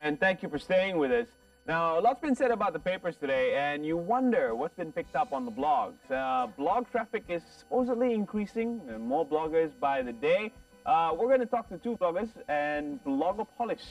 And thank you for staying with us. Now, a lot's been said about the papers today, and you wonder what's been picked up on the blogs. Blog traffic is supposedly increasing, and more bloggers by the day. We're going to talk to two bloggers and Blogopolis.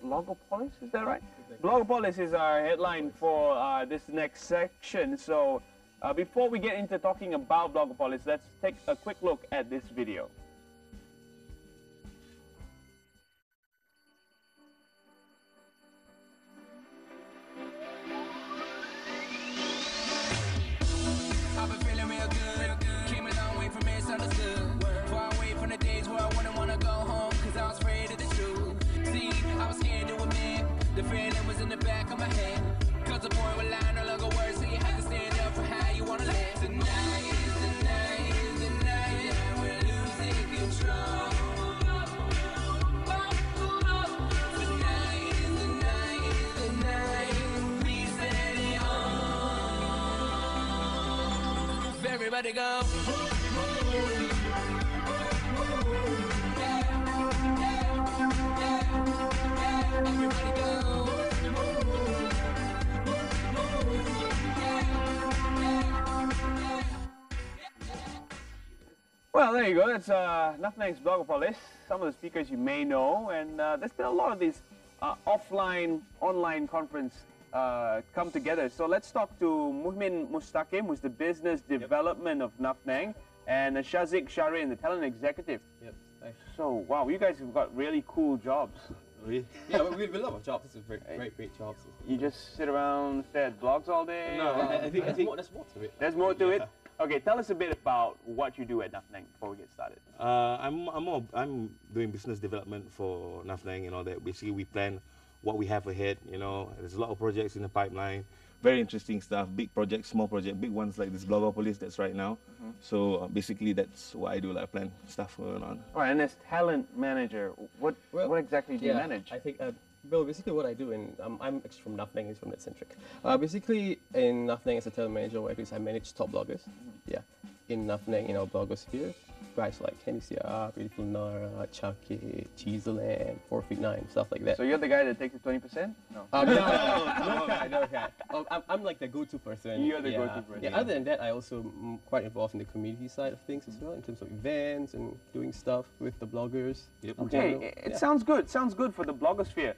Blogopolis, is that right? Blogopolis is our headline for this next section. So before we get into talking about Blogopolis, let's take a quick look at this video. I've been feeling real good. Came a long way from misunderstood. Far away from the days where I wouldn't wanna go home, cause I was afraid of the truth. See, I was scared to admit the feeling was in the back of my head. Cause the point will lie no longer words, so you have to stand up for how you wanna live. Tonight is the night, is the night that we're losing control. Tonight is the night, is the night we set it off. Everybody go. Everybody go. Well, there you go. That's Nuffnang's Blogopolis. Some of the speakers you may know, and there's been a lot of these offline, online conference come together. So let's talk to Muhmin Mustaqim, who's the business development of Nuffnang, and Shazik Sharin, the talent executive. Yep. Thanks. So, wow, you guys have got really cool jobs. Really? Yeah, we have a lot of jobs. It's a great jobs. You just sit around, stare at blogs all day? No, I think there's more to it. There's more to it? Okay, tell us a bit about what you do at Nuffnang before we get started. I'm doing business development for Nuffnang and all that. Basically, we plan what we have ahead. You know, there's a lot of projects in the pipeline. Very interesting stuff. Big projects, small projects, big ones like this Blogopolis that's right now. So basically, that's what I do. Like, I plan stuff going on. All right, and as talent manager, what exactly do you manage? I think, Bill, basically what I do, I'm actually from Nuffnang, he's from NetCentric. Basically, in Nuffnang as a talent manager, what I do is I manage top bloggers. Yeah, in Nuffnang, in our blogosphere, guys like Kenny CR, Beautiful Nara, Chucky, Cheeseland, 4 Feet 9, stuff like that. So you're the guy that takes the 20%? No. No. I'm like the go-to person. You're the go-to person. Yeah, other than that, I also quite involved in the community side of things as well, in terms of events and doing stuff with the bloggers. Yep. Okay, it sounds good. Sounds good for the blogosphere.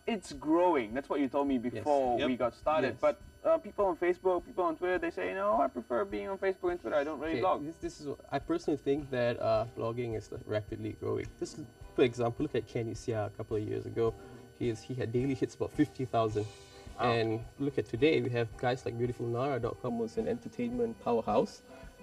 It's growing. That's what you told me before we got started. Yes. But people on Facebook, people on Twitter, they say, no, I prefer being on Facebook and Twitter. I don't really blog. This is. I personally think that blogging is rapidly growing. Just for example, look at Kenny CR a couple of years ago. He had daily hits about 50,000. And look at today, we have guys like BeautifulNara.com, was an entertainment powerhouse.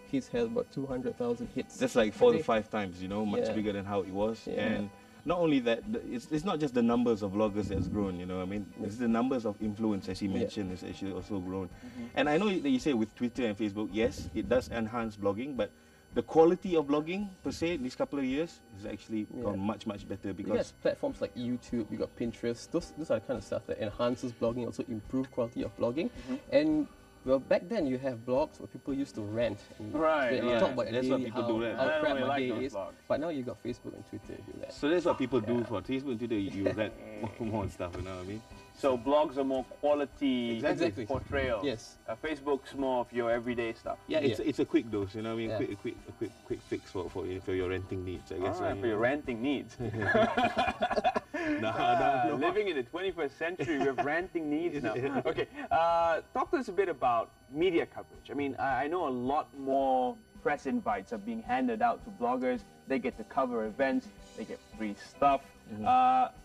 He's had about 200,000 hits. That's like 4 to 5 times, you know, much bigger than how it was. Yeah. And not only that, it's not just the numbers of bloggers that's grown, you know. I mean, it's the numbers of influence, as he mentioned, is actually also grown. And I know that you say with Twitter and Facebook, yes, it does enhance blogging, but the quality of blogging per se in these couple of years has actually gone much better, because you got platforms like YouTube, you got Pinterest. Those are the kind of stuff that enhances blogging, also improve quality of blogging. And well, back then you have blogs where people used to rant. Right. They talk about That's what people do. I how crap don't really my like day those is. blogs. But now you got Facebook and Twitter do that. So that's what people do for Facebook and Twitter. You read more stuff, you know what I mean? So blogs are more quality Exactly. portrayal. Yes. Facebook's more of your everyday stuff. Yeah, it's a quick dose, you know what I mean? Yeah. A quick fix for your renting needs, I guess. All right, for your ranting needs. No. Living in the 21st century, we have ranting needs now. Okay, talk to us a bit about media coverage. I mean, I know a lot more press invites are being handed out to bloggers. They get to cover events, they get free stuff.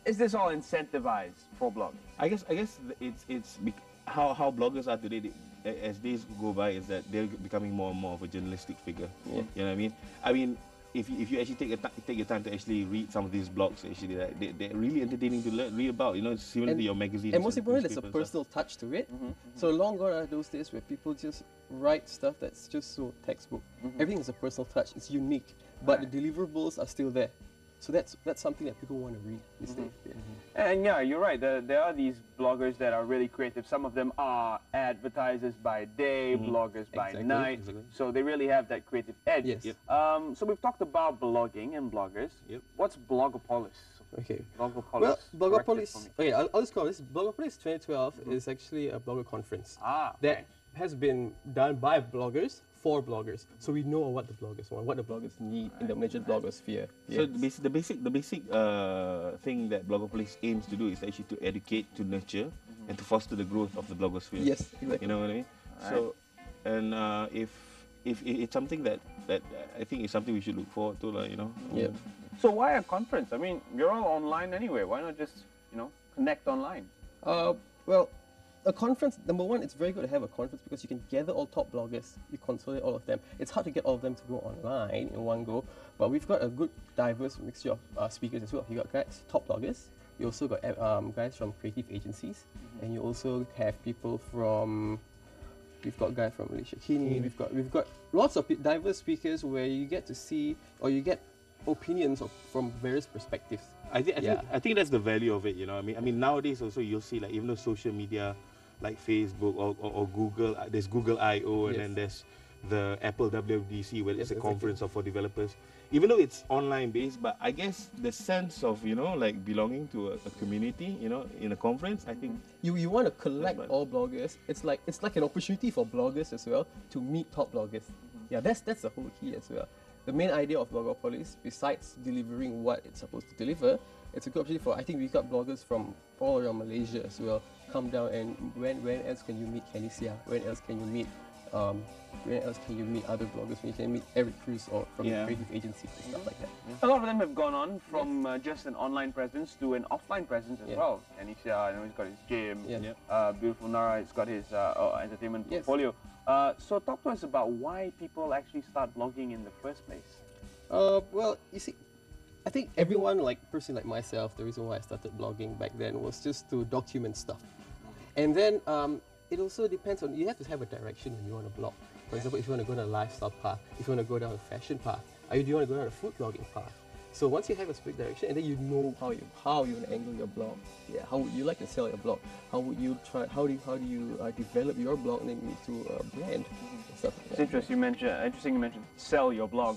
Is this all incentivized for bloggers? I guess it's how bloggers are today. As days go by, is that they're becoming more and more of a journalistic figure. You know what I mean? I mean, if you actually take your time to actually read some of these blogs, actually they're really entertaining to read about. You know, it's similar to your magazines. And most importantly, there's a personal touch to it. So long gone are those days where people just write stuff that's just so textbook. Everything is a personal touch. It's unique, but the deliverables are still there. So that's something that people want to read these days. And yeah, you're right. There are these bloggers that are really creative. Some of them are advertisers by day, bloggers by night. So they really have that creative edge. Yes. So we've talked about blogging and bloggers. What's Blogopolis? Okay. Blogopolis. Well, correct it Blogopolis. for me. Okay, I'll just call this Blogopolis 2012 is actually a blogger conference Ah, that okay. has been done by bloggers for bloggers. So we know what the bloggers want, what the bloggers need in the Malaysian blogosphere. So Yes. the basic thing that Blogopolis aims to do is actually to educate, to nurture, and to foster the growth of the blogosphere. Yes, exactly. You know what I mean? So, and if it's something that I think is something we should look forward to, like, you know. Yeah. So why a conference? I mean, you're all online anyway. Why not just, connect online? Well, a conference, number one, it's very good to have a conference because you can gather all top bloggers, you consolidate all of them. It's hard to get all of them to go online in one go, but we've got a good diverse mixture of speakers as well. You got guys, top bloggers, you also got guys from creative agencies, and you also have people from, we've got guys from Malaysia Kini, we've got lots of diverse speakers where you get to see, or you get opinions from various perspectives. I think that's the value of it, you know. I mean nowadays also you'll see, like, even though social media like Facebook or Google, there's Google I/O, and then there's the Apple WWDC, where it's a conference for developers. Even though it's online based, but I guess the sense of, like belonging to a community, in a conference, I think You want to collect all bloggers. It's like an opportunity for bloggers as well to meet top bloggers. Yeah, that's the whole key as well. The main idea of Blogopolis, besides delivering what it's supposed to deliver, it's a good opportunity for, I think we've got bloggers from all around Malaysia as well. Come down, and when else can you meet Canisia? When else can you meet other bloggers? When you can meet Eric Cruz or from creative agencies and stuff like that. A lot of them have gone on from just an online presence to an offline presence as well. Anisha, I know he's got his gym. Beautiful Nara, he's got his entertainment portfolio. So talk to us about why people actually start blogging in the first place. Well, you see, I think everyone, like person like myself, the reason why I started blogging back then was just to document stuff. And then it also depends on, you have to have a direction when you want to blog. For example, if you want to go down a lifestyle path, if you want to go down a fashion path, or do you want to go down a food blogging path. So once you have a specific direction, and then you know how you want to angle your blog. Yeah, how would you like to sell your blog? How would you try? How do you develop your blog and then to a brand? And stuff like that. It's interesting you mentioned sell your blog.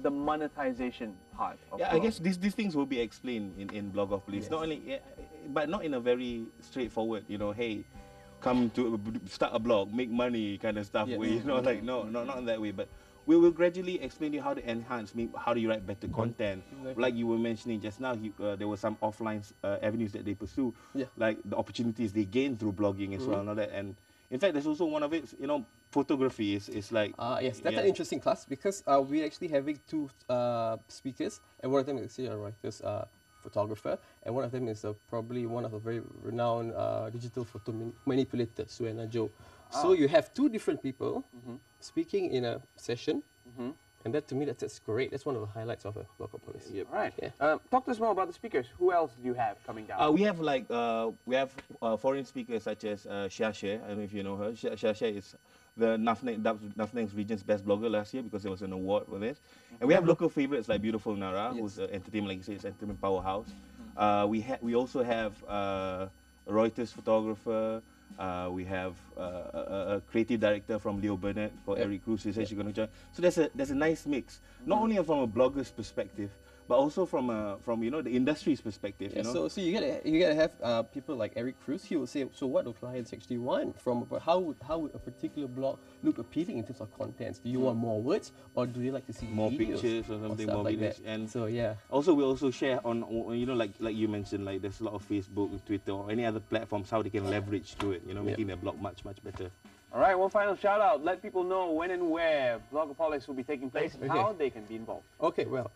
The monetization part. Of I guess these things will be explained in Blogopolis. Not only, but not in a very straightforward, hey, come to start a blog, make money kind of stuff. Way, not in that way, but we will gradually explain to you how to enhance, how do you write better content. Like you were mentioning just now, there were some offline avenues that they pursue, like the opportunities they gain through blogging as well. And all that. And in fact, there's also one of it, photography is like... yes, that's an interesting class because we're actually having two speakers, and one of them is actually a Reuters photographer, and one of them is probably one of the very renowned digital photo manipulator, Suena Jo. So you have two different people speaking in a session, and that to me that's great. That's one of the highlights of a Blogopolis. All right. Talk to us more about the speakers. Who else do you have coming down? We have foreign speakers such as Xia Xie. I don't know if you know her. Xia Xie is the Nuffnang's region's best blogger last year because there was an award for this. And we have local favorites like Beautiful Nara, who's entertainment, like you say, it's entertainment powerhouse. We also have Reuters photographer. We have a creative director from Leo Burnett called Eric Cruz. He's actually going to join. So there's a nice mix, not only from a blogger's perspective, but also from the industry's perspective. So you gotta have people like Eric Cruz. He will say, so what do clients actually want from? How would a particular blog look appealing in terms of contents? Do you want more words, or do they like to see more videos pictures or something, stuff more like videos? that? And so we also share on like you mentioned, like there's a lot of Facebook, Twitter, or any other platforms how they can leverage to it. Making their blog much better. All right, one final shout out. Let people know when and where Blogopolis will be taking place and how they can be involved. Okay, well,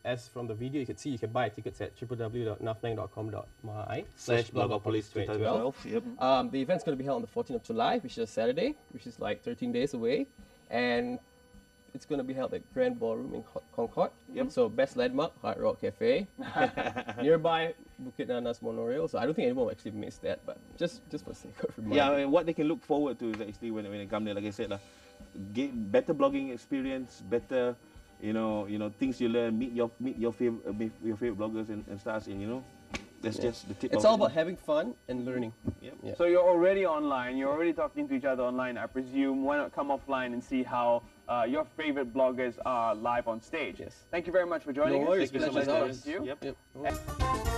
as from the video you can see, you can buy tickets at www.nuffnang.com.my/Blogopolis2012. The event's going to be held on the 14th of July, which is a Saturday, which is like 13 days away, and it's going to be held at Grand Ballroom in Concord. So best landmark, Hard Rock Cafe. Nearby, Bukit Nanas Monorail. So I don't think anyone will actually miss that, but just for sake of reminder. Yeah, I mean, what they can look forward to is actually when they come there, like I said, get better blogging experience, better, things you learn, meet your favorite bloggers and stars, and that's just the tip. It's all about having fun and learning. So you're already online. You're already talking to each other online. I presume. Why not come offline and see how your favorite bloggers are live on stage. Yes. Thank you very much for joining No us. worries. Thank you so Pleasure's much. ours. You. Yep. Yep.